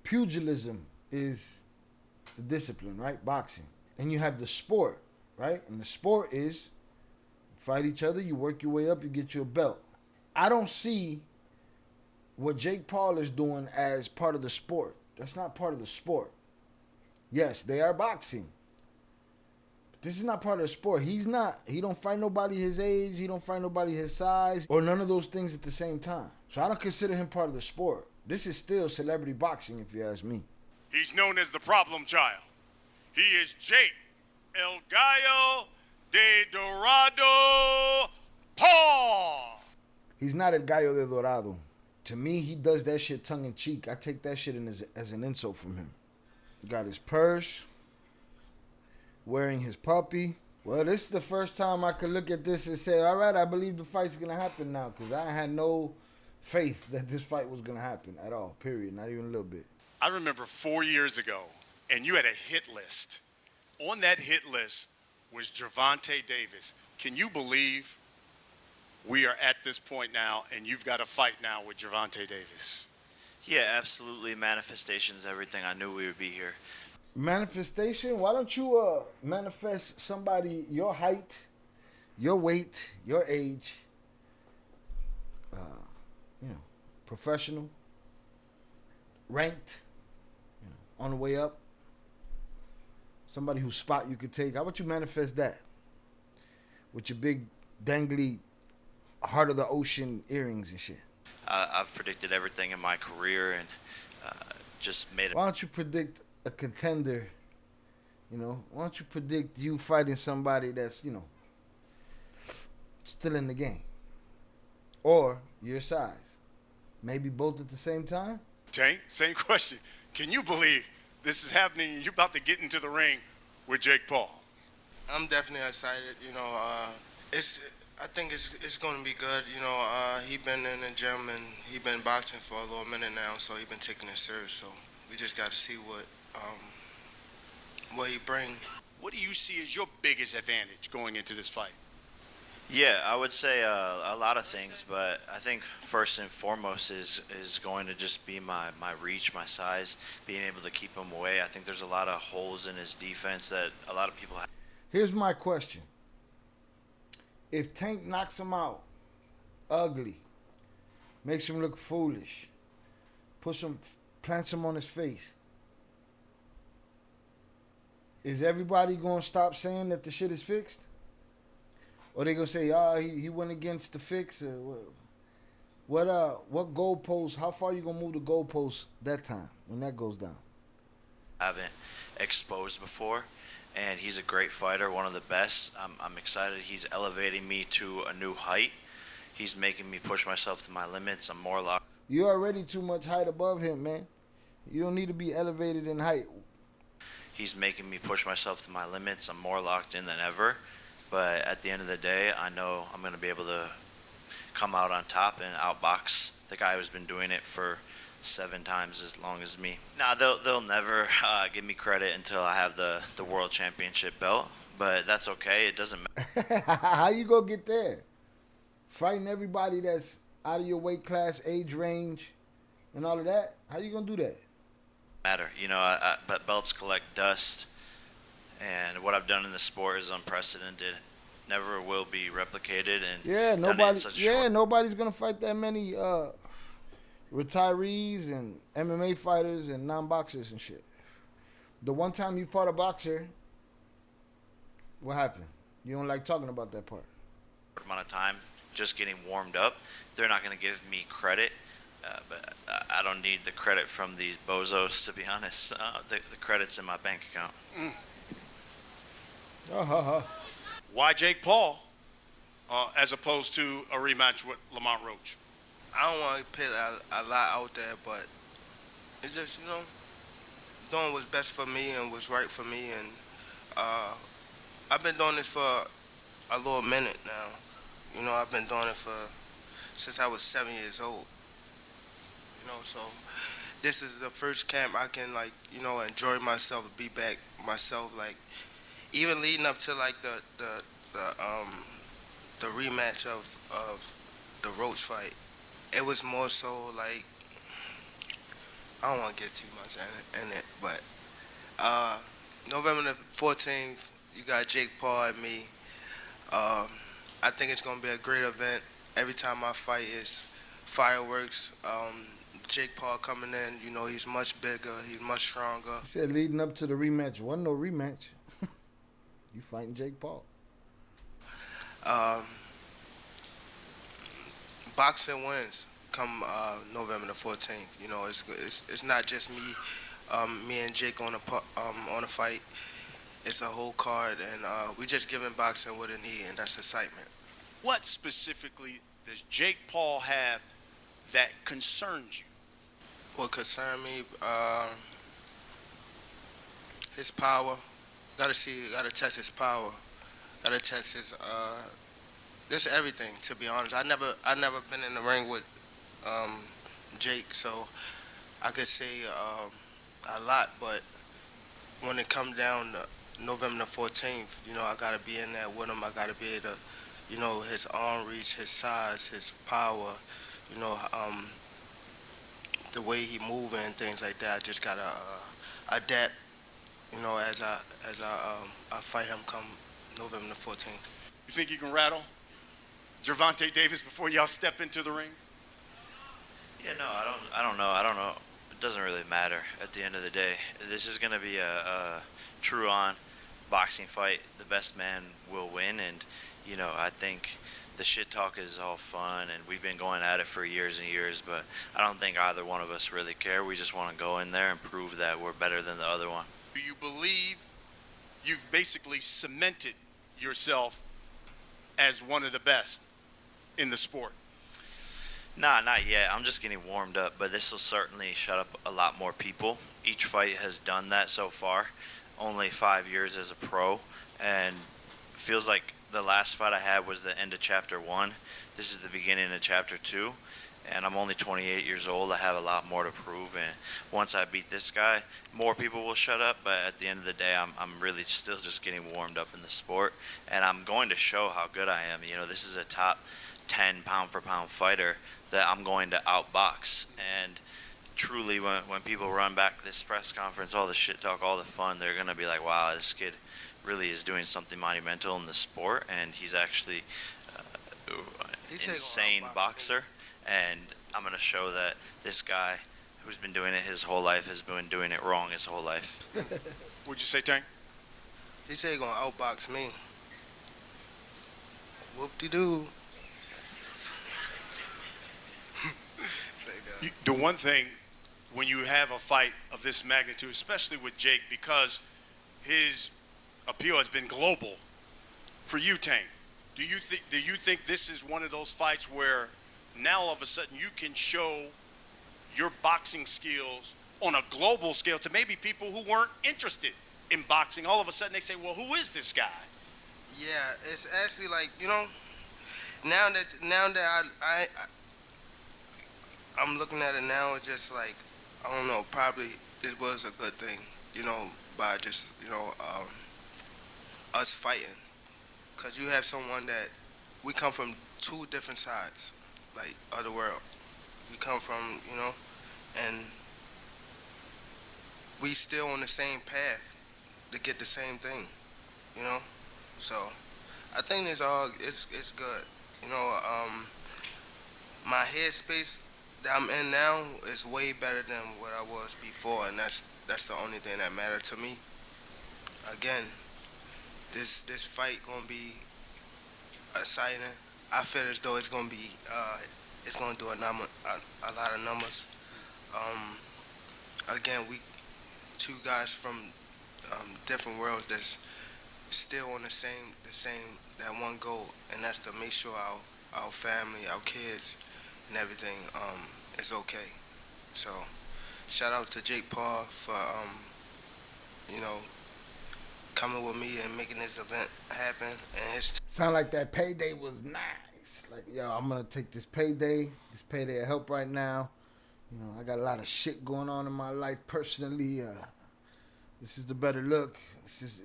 pugilism is the discipline, right? Boxing. And you have the sport, right? And the sport is fight each other, you work your way up, you get you a belt. I don't see what Jake Paul is doing as part of the sport. That's not part of the sport. Yes, they are boxing. But this is not part of the sport. He don't fight nobody his age, he don't fight nobody his size, or none of those things at the same time. So I don't consider him part of the sport. This is still celebrity boxing, if you ask me. He's known as the problem child. He is Jake El Gallo de Dorado Paul. He's not El Gallo de Dorado. To me, he does that shit tongue in cheek. I take that shit as an insult from him. He got his purse, wearing his puppy. Well, this is the first time I could look at this and say, all right, I believe the fight's going to happen now, because I had no faith that this fight was going to happen at all, period, not even a little bit. I remember 4 years ago, and you had a hit list. On that hit list was Gervonta Davis. Can you believe we are at this point now, and you've got a fight now with Gervonta Davis? Yeah, absolutely. Manifestation is everything. I knew we would be here. Manifestation? Why don't you manifest somebody your height, your weight, your age, professional, ranked, on the way up, somebody whose spot you could take. How about you manifest that with your big dangly heart of the ocean earrings and shit? I've predicted everything in my career and just made it. Why don't you predict a contender? Why don't you predict you fighting somebody that's, still in the game? Or your size. Maybe both at the same time? Tank, same question. Can you believe this is happening and you're about to get into the ring with Jake Paul? I'm definitely excited. I think it's going to be good. He been in the gym and he been boxing for a little minute now, so he been taking it serious. So we just got to see what he bring. What do you see as your biggest advantage going into this fight? Yeah, I would say a lot of things, but I think first and foremost is going to just be my reach, my size, being able to keep him away. I think there's a lot of holes in his defense that a lot of people have. Here's my question. If Tank knocks him out ugly, makes him look foolish, plants him on his face, is everybody going to stop saying that the shit is fixed? Or they gonna say, he went against the fix? What goalpost? How far you gonna move the goalpost that time when that goes down? I haven't exposed before, and he's a great fighter, one of the best. I'm excited. He's elevating me to a new height. He's making me push myself to my limits. I'm more locked. You're already too much height above him, man. You don't need to be elevated in height. He's making me push myself to my limits. I'm more locked in than ever. But at the end of the day, I know I'm going to be able to come out on top and outbox the guy who's been doing it for 7 times as long as me. Nah, they'll never give me credit until I have the world championship belt. But that's okay. It doesn't matter. How you going to get there? Fighting everybody that's out of your weight class, age range, and all of that? How you going to do that? Matter. But belts collect dust. And what I've done in the sport is unprecedented. Never will be replicated. And nobody's gonna fight that many retirees and MMA fighters and non-boxers and shit. The one time you fought a boxer, what happened? You don't like talking about that part. Amount of time, just getting warmed up. They're not gonna give me credit, but I don't need the credit from these bozos, to be honest. The credit's in my bank account. Why Jake Paul as opposed to a rematch with Lamont Roach? I don't want to put a lot out there, but it's just, doing what's best for me and what's right for me. And I've been doing this for a little minute now. I've been doing it since I was 7 years old. So this is the first camp I can, enjoy myself, be back myself, even leading up to the rematch of the Roach fight, it was more so I don't want to get too much in it, but uh, November the 14th, you got Jake Paul and me. Um, I think it's gonna be a great event. Every time I fight is fireworks. Jake Paul coming in, you know, he's much bigger, he's much stronger. He said leading up to the rematch, wasn't no rematch. You fighting Jake Paul. Um, Boxing wins come November the 14th. You know, it's not just me, me and Jake on a fight. It's a whole card, and we just giving boxing what it need, and that's excitement. What specifically does Jake Paul have that concerns you? What concern me, his power. Gotta test his power. Gotta test his, just everything. To be honest, I never been in the ring with um, Jake, so I could say a lot. But when it comes down to November the 14th, you know, I gotta be in there with him. I gotta be able to, you know, his arm reach, his size, his power, you know, the way he moving and things like that. I just gotta adapt, you know, I fight him come November the 14th. You think you can rattle Gervonta Davis before y'all step into the ring? Yeah, no, I don't know. I don't know. It doesn't really matter at the end of the day. This is going to be a true on boxing fight. The best man will win. And, you know, I think the shit talk is all fun. And we've been going at it for years and years. But I don't think either one of us really care. We just want to go in there and prove that we're better than the other one. Do you believe you've basically cemented yourself as one of the best in the sport? Nah, not yet. I'm just getting warmed up, but this will certainly shut up a lot more people. Each fight has done that so far. Only 5 years as a pro, and feels like the last fight I had was the end of chapter 1. This is the beginning of chapter 2, and I'm only 28 years old. I have a lot more to prove, and once I beat this guy, more people will shut up, but at the end of the day, I'm really still just getting warmed up in the sport, and I'm going to show how good I am. You know, this is a top 10 pound for pound fighter that I'm going to outbox. And truly, when people run back this press conference, all the shit talk, all the fun, they're going to be like, wow, this kid really is doing something monumental in the sport, and he's actually an insane boxer. And I'm going to show that this guy who's been doing it his whole life has been doing it wrong his whole life. What'd you say, Tank? He said he gonna outbox me. Whoop-de-doo. The one thing, when you have a fight of this magnitude, especially with Jake, because his appeal has been global, for you, Tank, do you think this is one of those fights where now all of a sudden you can show your boxing skills on a global scale to maybe people who weren't interested in boxing? All of a sudden they say, well, who is this guy? Yeah, it's actually like, you know, now that I'm looking at it now, it's just like, I don't know, probably this was a good thing, you know, by just, you know, us fighting. Because you have someone that, we come from two different sides, like, of the world. We come from, you know, and we still on the same path to get the same thing, you know? So, I think it's good. You know, my headspace that I'm in now is way better than what I was before, and that's the only thing that matters to me. Again, this fight gonna be exciting. I feel as though it's gonna be it's gonna do a lot of numbers. Again, we two guys from different worlds that's still on the same that one goal, and that's to make sure our family, our kids, and everything is okay. So, shout out to Jake Paul for you know, coming with me and making this event happen. And his Sound like that payday was nice. Like, yo, I'm gonna take this payday. This payday of help right now. You know, I got a lot of shit going on in my life personally. This is the better look.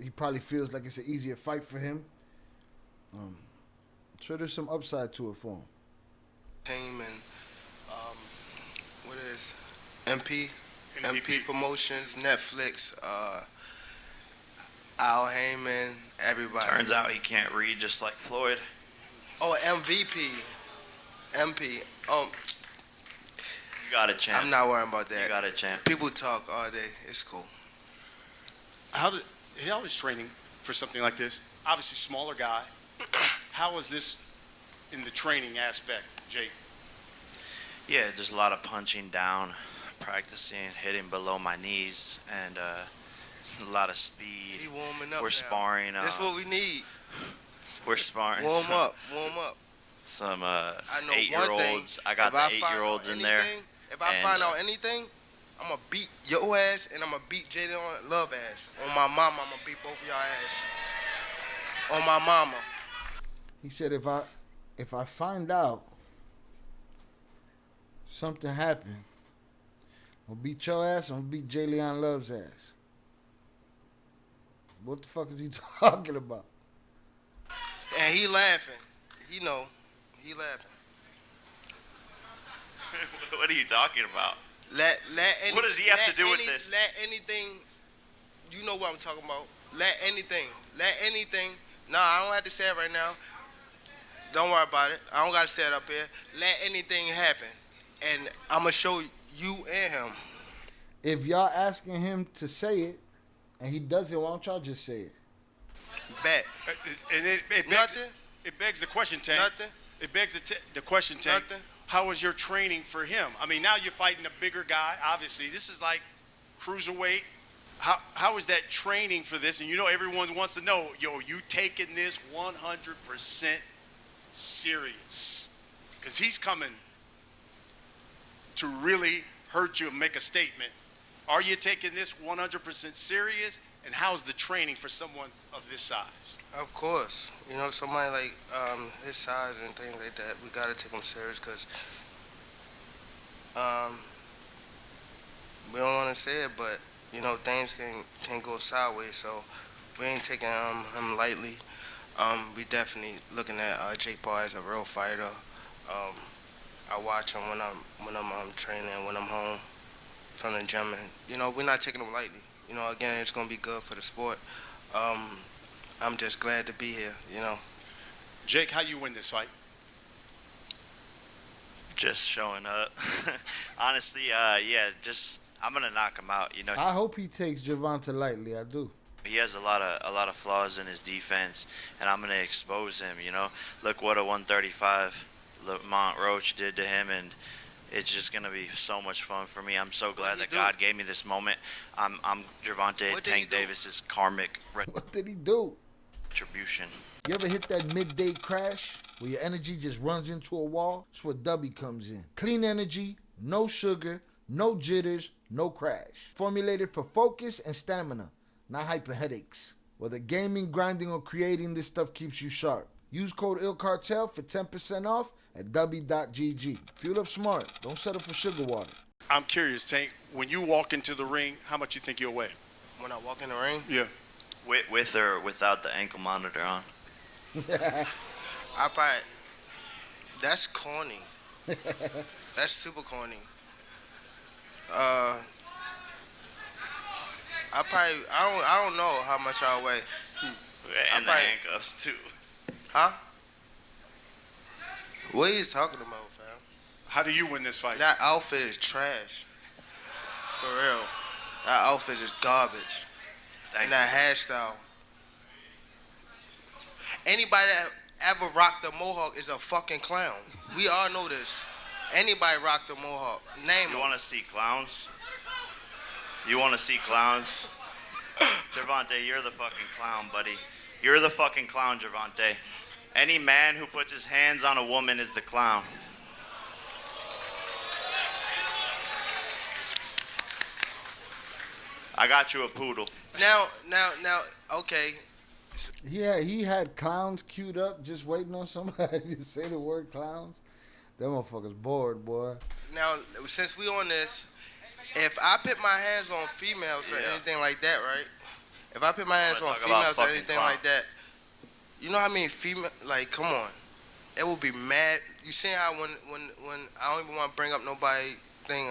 He probably feels like it's an easier fight for him. I'm sure there's some upside to it for him. team and what is MP? MP Promotions, Netflix, Al Heyman, everybody. Turns out he can't read just like Floyd. Oh, MVP. MP. You got it, champ. I'm not worrying about that. You got it, champ. People talk all day. It's cool. How was training for something like this? Obviously, smaller guy. How was this in the training aspect, Jake? Yeah, just a lot of punching down, practicing, hitting below my knees, and a lot of speed. He warming up. We're now. sparring. That's what we need. We're sparring. Warm up. Some I know 8-year-olds. I got the 8-year-olds in there. If I find out anything, I'm going to beat your ass and I'm going to beat Jaden Love ass. On my mama, I'm going to beat both of y'all ass. On my mama. He said if I find out something happened, I'm gonna beat your ass, I'm gonna beat Jalen Love's ass. What the fuck is he talking about? And he laughing. He know. He laughing. What are you talking about? What does he have to do with this? Let anything, you know what I'm talking about. Let anything. No, I don't have to say it right now. Don't worry about it. I don't got to say it up here. Let anything happen. And I'm going to show you and him. If y'all asking him to say it, and he does it, why don't y'all just say it? Bet. And it begs the question, Tank. Nothing. It begs the question, Tank. Nothing. How was your training for him? I mean, now you're fighting a bigger guy. Obviously, this is like cruiserweight. How is that training for this? And you know, everyone wants to know, you taking this 100% serious? Because he's coming to really hurt you and make a statement. Are you taking this 100% serious? And how's the training for someone of this size? Of course. You know, somebody like his size and things like that, we got to take him serious because we don't want to say it, but, you know, things can go sideways. So we ain't taking him lightly. We definitely looking at Jake Paul as a real fighter. I watch him when I'm training, when I'm home from the gym, and you know we're not taking him lightly. You know, again, it's gonna be good for the sport. I'm just glad to be here. You know. Jake, how you win this fight? Just showing up. Honestly, just I'm gonna knock him out. You know. I hope he takes Gervonta lightly. I do. He has a lot of flaws in his defense, and I'm gonna expose him. You know, look what a 135 Lamont Roach did to him, and it's just gonna be so much fun for me. I'm so glad that God gave me this moment. I'm Gervonta Tank Davis's karmic What did he do? retribution. You ever hit that midday crash where your energy just runs into a wall? That's where DUBBY comes in. Clean energy, no sugar, no jitters, no crash. Formulated for focus and stamina, not hyper headaches. Whether gaming, grinding, or creating, this stuff keeps you sharp. Use code ILCARTEL for 10% off at dubby.gg. Fuel up smart. Don't settle for sugar water. I'm curious, Tank, when you walk into the ring, how much you think you'll weigh? When I walk in the ring, Yeah. With or without the ankle monitor on. I probably. That's corny. That's super corny. I don't know how much I'll weigh. And the handcuffs too. Huh? What are you talking about, fam? How do you win this fight? That outfit is trash. For real. That outfit is garbage. And that hairstyle. Anybody that ever rocked a mohawk is a fucking clown. We all know this. Anybody rocked a mohawk. Name You them. want to see clowns? You want to see clowns? Gervonta, you're the fucking clown, buddy. You're the fucking clown, Gervonta. Any man who puts his hands on a woman is the clown. I got you a poodle. Now, okay. Yeah, he had clowns queued up just waiting on somebody to say the word clowns. That motherfucker's bored, boy. Now, since we on this, if I put my hands on females or anything like that, right? If I put my hands on females or anything like that, you know how many female? Like, come on, it will be mad. You see how when I don't even want to bring up nobody thing,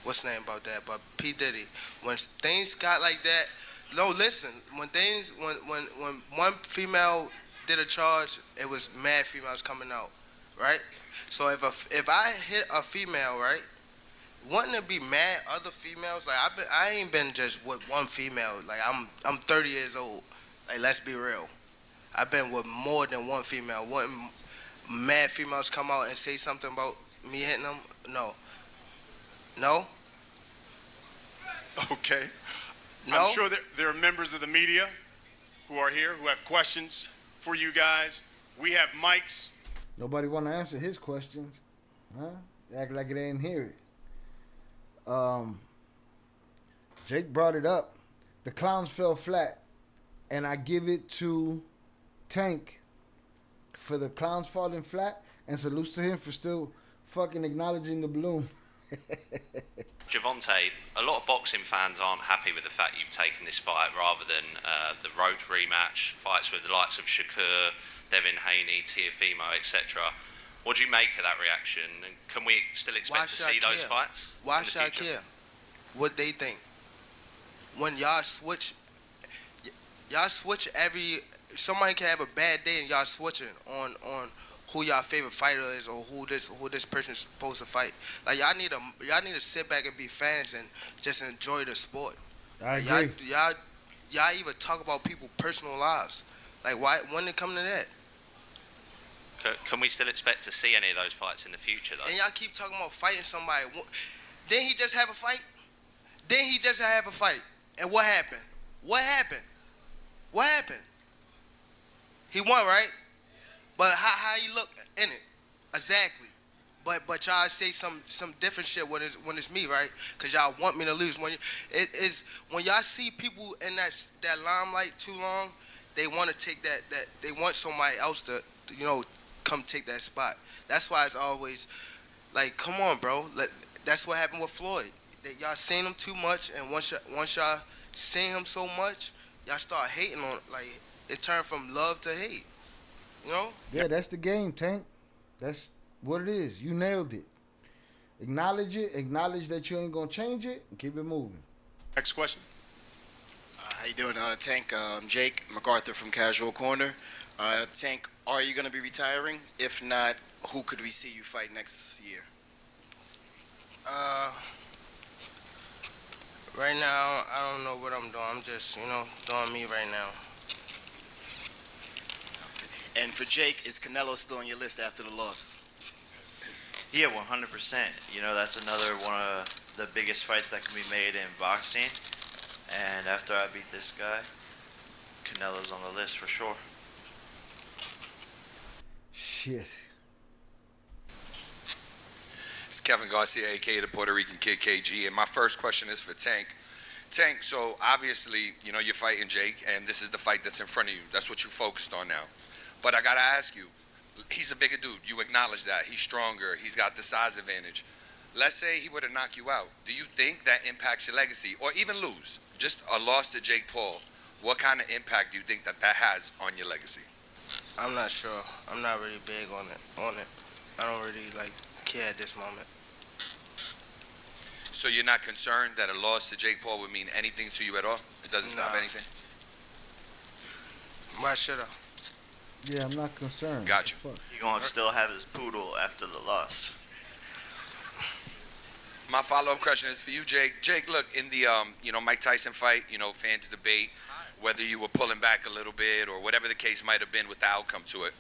what's the name about that? But P Diddy, when things got like that, no, listen. When one female did a charge, it was mad females coming out, right? So if I hit a female, right, wouldn't it be mad other females? Like I ain't been just with one female. Like I'm 30 years old. Like let's be real. I've been with more than one female. Wouldn't mad females come out and say something about me hitting them? No. No. Okay. No. I'm sure there are members of the media who are here who have questions for you guys. We have mics. Nobody want to answer his questions, huh? They act like they didn't hear it. Jake brought it up. The clowns fell flat, and I give it to Tank for the clowns falling flat, and salutes to him for still fucking acknowledging the balloon. Gervonta, a lot of boxing fans aren't happy with the fact you've taken this fight rather than the road rematch, fights with the likes of Shakur, Devin Haney, Teofimo, etc. What do you make of that reaction? And can we still expect to see those fights? Why should I care? What they think? When y'all switch somebody can have a bad day and y'all switching on who y'all favorite fighter is or who this person is supposed to fight. Like y'all need to sit back and be fans and just enjoy the sport. I agree. Y'all even talk about people's personal lives. Like why when it come to that? Can we still expect to see any of those fights in the future, though? And y'all keep talking about fighting somebody. Didn't he just have a fight? Didn't he just have a fight? And what happened? What happened? What happened? He won, right? But how he look in it? Exactly. But y'all say some different shit when it's me, right? Cause y'all want me to lose. When y'all see people in that limelight too long, they want to take that they want somebody else to come take that spot. That's why it's always like, come on, bro. That's what happened with Floyd. Y'all seen him too much, and once y'all seen him so much, y'all start hating on it. Like it turned from love to hate. Yeah, that's the game, Tank. That's what it is. You nailed it. Acknowledge it. Acknowledge that you ain't gonna change it, and keep it moving. Next question. How you doing, Tank? Jake MacArthur from Casual Corner. Tank, are you going to be retiring? If not, who could we see you fight next year? Right now, I don't know what I'm doing. I'm just, doing me right now. And for Jake, is Canelo still on your list after the loss? Yeah, 100%. That's another one of the biggest fights that can be made in boxing. And after I beat this guy, Canelo's on the list for sure. Shit. It's Kevin Garcia, aka the Puerto Rican Kid KG, and my first question is for Tank. Tank, so obviously, you're fighting Jake, and this is the fight that's in front of you. That's what you focused on now. But I gotta ask you, he's a bigger dude. You acknowledge that. He's stronger. He's got the size advantage. Let's say he were to knock you out. Do you think that impacts your legacy, or even lose? Just a loss to Jake Paul. What kind of impact do you think that has on your legacy? I'm not sure. I'm not really big on it. I don't really care at this moment. So you're not concerned that a loss to Jake Paul would mean anything to you at all? It doesn't stop anything? Why should I? Yeah, I'm not concerned. Got you. He gonna still have his poodle after the loss. My follow-up question is for you, Jake. Jake, look, in the Mike Tyson fight, fans debate whether you were pulling back a little bit or whatever the case might have been with the outcome to it.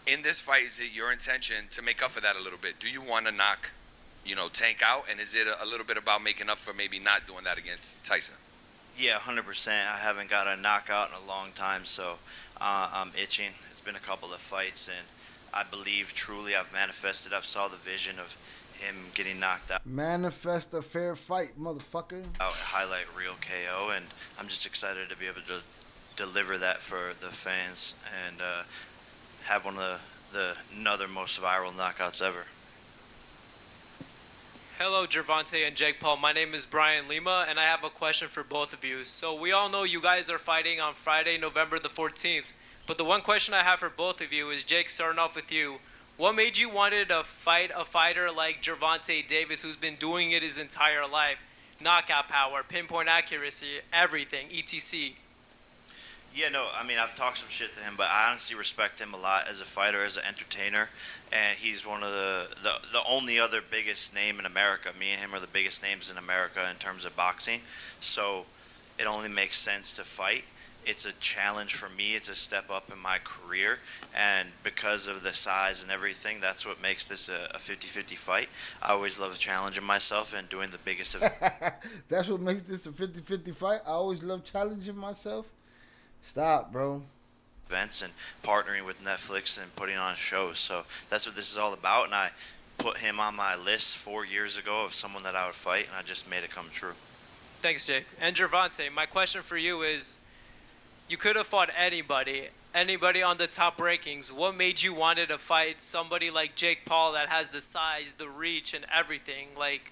In this fight, is it your intention to make up for that a little bit? Do you want to knock, Tank out? And is it a little bit about making up for maybe not doing that against Tyson? Yeah, 100%. I haven't got a knockout in a long time, so I'm itching. It's been a couple of fights, and I believe truly I've manifested. I've saw the vision of him getting knocked out. Manifest a fair fight, motherfucker. Highlight real KO, and I'm just excited to be able to deliver that for the fans and have one of the another most viral knockouts ever. Hello, Gervonta and Jake Paul. My name is Brian Lima, and I have a question for both of you. So we all know you guys are fighting on Friday, November the 14th. But the one question I have for both of you is, Jake, starting off with you, What made you wanted to fight a fighter like Gervonta Davis, who's been doing it his entire life? Knockout power, pinpoint accuracy, everything, etc. Yeah, no, I mean, I've talked some shit to him, but I honestly respect him a lot as a fighter, as an entertainer, and he's one of the only other biggest name in America. Me and him are the biggest names in America in terms of boxing, so it only makes sense to fight. It's a challenge for me. It's a step up in my career, and because of the size and everything, that's what makes this a 50-50 fight. I always love challenging myself and doing the biggest of That's what makes this a 50-50 fight. I always love challenging myself. Stop, bro. events and partnering with Netflix and putting on shows. So that's what this is all about, and I put him on my list 4 years ago of someone that I would fight, and I just made it come true. Thanks, Jake. And Gervonta, my question for you is, you could have fought anybody on the top rankings. What made you wanted to fight somebody like Jake Paul that has the size, the reach, and everything? Like,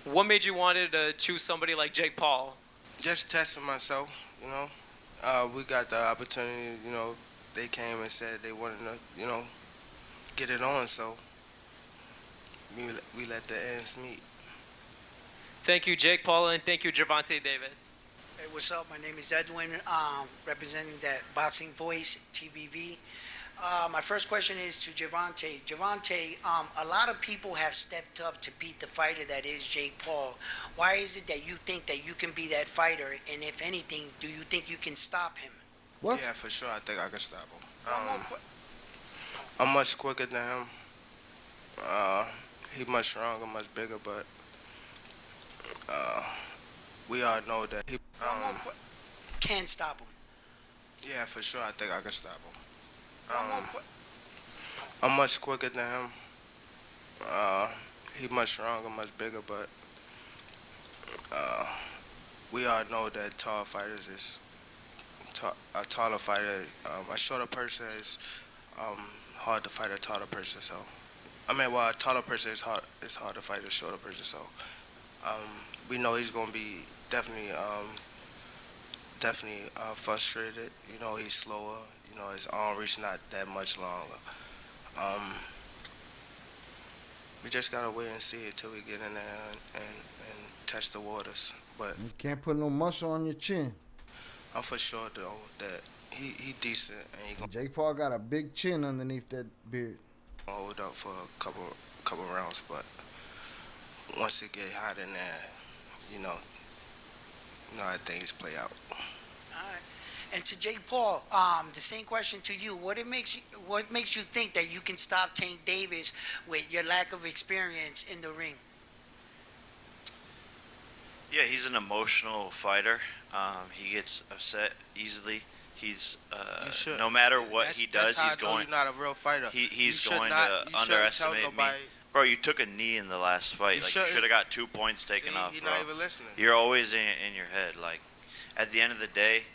what made you wanted to choose somebody like Jake Paul? Just testing myself, you know. We got the opportunity, you know. They came and said they wanted to, you know, get it on, so we let the ends meet. Thank you, Jake Paul, and thank you, Gervonta Davis. Hey, what's up? My name is Edwin, representing that Boxing Voice, TBV. My first question is to Gervonta. Gervonta, a lot of people have stepped up to beat the fighter that is Jake Paul. Why is it that you think that you can be that fighter? And if anything, do you think you can stop him? What? Yeah, for sure. I think I can stop him. I'm much quicker than him. He's much stronger, much bigger, but we all know that he Can stop him. yeah, for sure. I think I can stop him. I'm much quicker than him. He's much stronger, much bigger, but we all know that tall fighters is a taller fighter. A shorter person is hard to fight a taller person. So, I mean, well, a taller person is hard. It's hard to fight a shorter person. So, we know he's gonna be definitely frustrated. You know, he's slower. You know, his arm reach not that much longer. We just gotta wait and see it till we get in there and test the waters. But You can't put no muscle on your chin. I'm for sure though that he decent and he gonna Jake Paul got a big chin underneath that beard. hold up for a couple rounds. But once it get hot in there, you know how things play out. All right. And to Jake Paul, the same question to you. What makes you think that you can stop Tank Davis with your lack of experience in the ring? Yeah, he's an emotional fighter. He gets upset easily. He's You should. no matter what he does, that's how he's I know going. you're not a real fighter. He's You should going not- to you shouldn't underestimate tell me. nobody. Bro, you took a knee in the last fight. You Like you shouldn't- should have got 2 points taken See, off, you're bro. not even listening. You're always in your head. Like at the end of the day,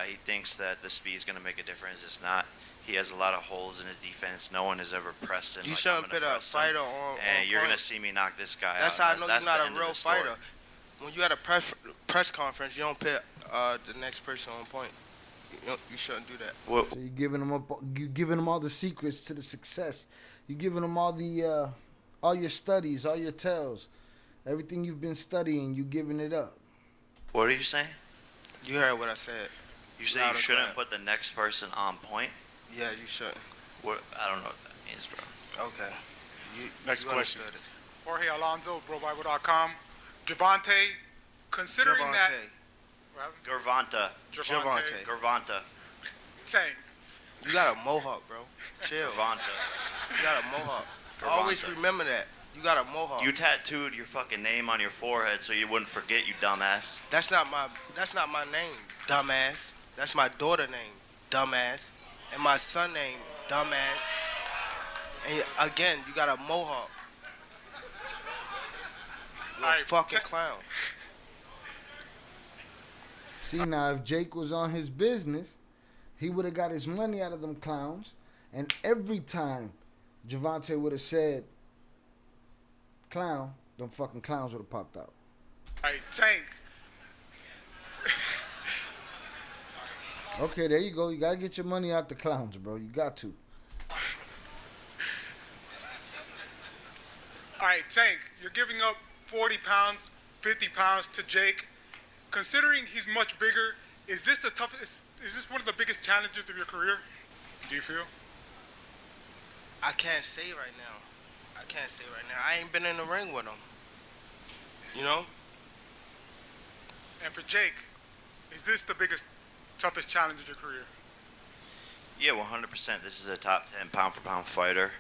he thinks that the speed's gonna make a difference. It's not. He has a lot of holes in his defense. No one has ever pressed him. You like shouldn't I'm gonna put a press him. fighter on. And you're gonna point. see me knock this guy That's out. how I know That's you're the not end a of real the story. fighter. When you at a press conference, you don't put the next person on point. You shouldn't do that. What, So you giving them all the secrets to the success. You giving them all the all your studies, all your tells, everything you've been studying. You giving it up. what are you saying? You heard what I said. You say Loud you and shouldn't clear. put the next person on point? Yeah, you shouldn't. What? I don't know what that means, bro. Okay. Next you question. understood it. Jorge Alonso, BroBible.com. Gervonta, considering that Gervonta. Gervonta. Gervonta. Tank, You got a mohawk, bro. Chill. Gervonta. You got a mohawk. Always Gervonta. remember that. You got a mohawk. You tattooed your fucking name on your forehead so you wouldn't forget, you dumbass. That's not my name, dumbass. That's my daughter name, dumbass. And my son name, dumbass. And again, you got a mohawk. You're a Alright, fucking clown. See, now if Jake was on his business, he would have got his money out of them clowns, and every time Gervonta would have said clown, them fucking clowns would have popped out. alright, Tank, Okay, there you go. You gotta get your money out the clowns, bro. You got to. All right, Tank, you're giving up 40 pounds, 50 pounds to Jake. Considering he's much bigger, is this the toughest? Is this one of the biggest challenges of your career? Do you feel? I can't say right now. I can't say right now. I ain't been in the ring with him. You know? And for Jake, is this the biggest, toughest challenge of your career? Yeah, 100%. This is a top 10 pound for pound fighter.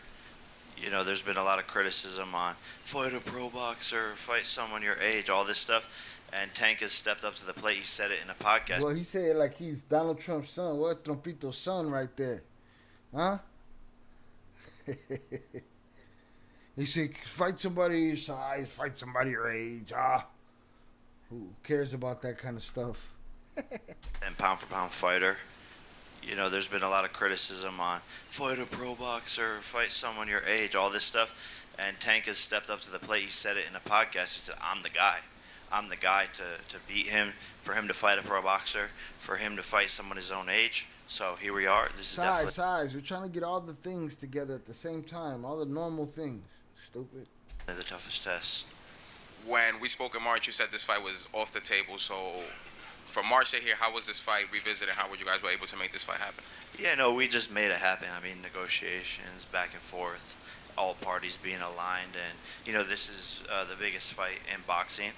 You know, there's been a lot of criticism on fight a pro boxer, fight someone your age, all this stuff. And Tank has stepped up to the plate. He said it in a podcast. Well, he said it like he's Donald Trump's son. What Trumpito's son right there. Huh? He said, fight somebody your size, fight somebody your age. Who cares about that kind of stuff? And pound for pound fighter. You know, there's been a lot of criticism on fight a pro boxer, fight someone your age, all this stuff. And Tank has stepped up to the plate. He said it in a podcast. He said, I'm the guy. I'm the guy to beat him, for him to fight a pro boxer, for him to fight someone his own age. So here we are. This is definitely Size. We're trying to get all the things together at the same time. All the normal things. Stupid. the toughest test. When we spoke in March, you said this fight was off the table. So from March to here, how was this fight revisited? How were you guys able to make this fight happen? Yeah, no, we just made it happen. I mean, negotiations, back and forth, all parties being aligned. And, you know, this is the biggest fight in boxing.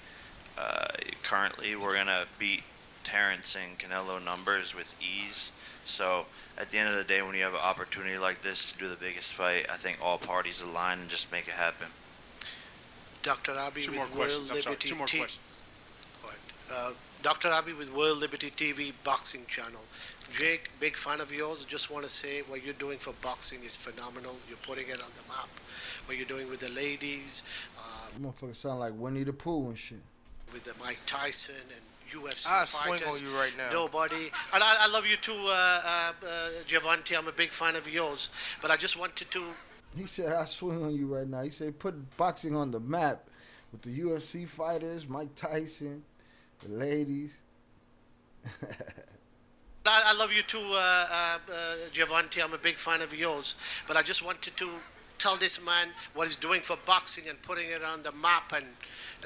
Currently, we're going to beat Terrence and Canelo numbers with ease. So at the end of the day, when you have an opportunity like this to do the biggest fight, I think all parties align and just make it happen. Dr. Abi Two with more questions. World I'm sorry. Liberty Two more T- questions. Dr. Abi with World Liberty TV Boxing Channel. Jake, big fan of yours. Just want to say what you're doing for boxing is phenomenal. You're putting it on the map. What you're doing with the ladies, Motherfucker sound like Winnie the Pooh and shit. with the Mike Tyson and UFC I'll fighters. swing on you right now. Nobody. And I love you too, Gervonta. I'm a big fan of yours. But I just wanted to. He said, I swing on you right now. He said, put boxing on the map with the UFC fighters, Mike Tyson, the ladies. I love you too, Gervonta. I'm a big fan of yours. But I just wanted to tell this man what he's doing for boxing and putting it on the map, and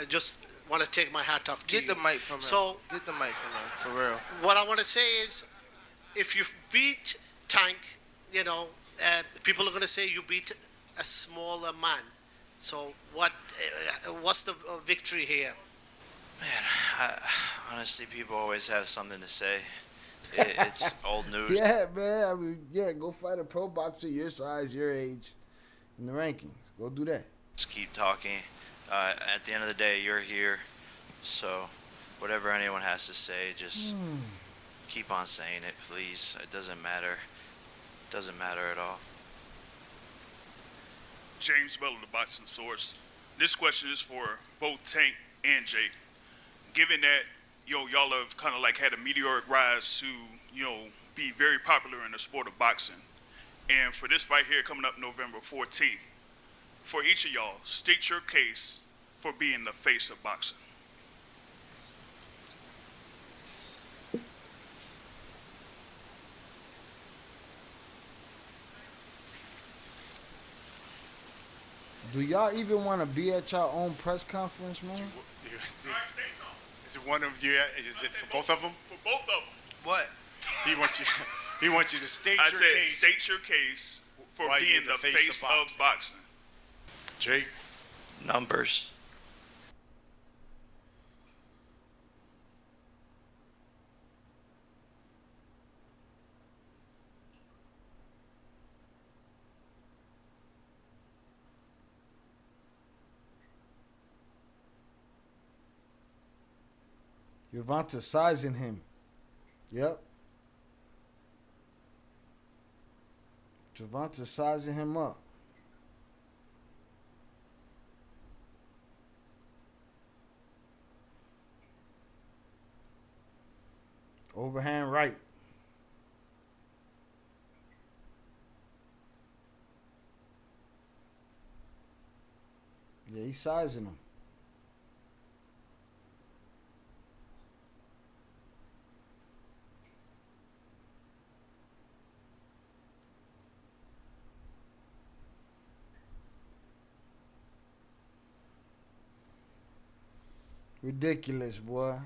just want to take my hat off to Get you. the mic from him. So Get the mic from him, for real. what I want to say is, if you beat Tank, you know, people are going to say you beat a smaller man. So what's the victory here? Man, honestly, people always have something to say. It's old news. Yeah, man. I mean, yeah, go fight a pro boxer your size, your age, in the rankings. Go do that. Just keep talking. At the end of the day, you're here. So whatever anyone has to say, just keep on saying it, please. It doesn't matter. It doesn't matter at all. James Bell of the Boxing Source. This question is for both Tank and Jake. Given that, y'all have kind of like had a meteoric rise to, be very popular in the sport of boxing. And for this fight here coming up November 14th, for each of y'all, state your case for being the face of boxing. Do y'all even want to be at your own press conference, man? Is it one of you? Is it for both of them? For both of them. What? He wants you. He wants you to state I your said case. state your case for Why being you're the face of boxing. Jake. Numbers. Gervonta sizing him. Yep. Gervonta sizing him up. Overhand right. Yeah, he's sizing him. Ridiculous, boy.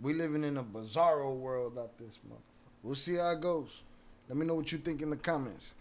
We living in a bizarro world out this motherfucker. We'll see how it goes. Let me know what you think in the comments.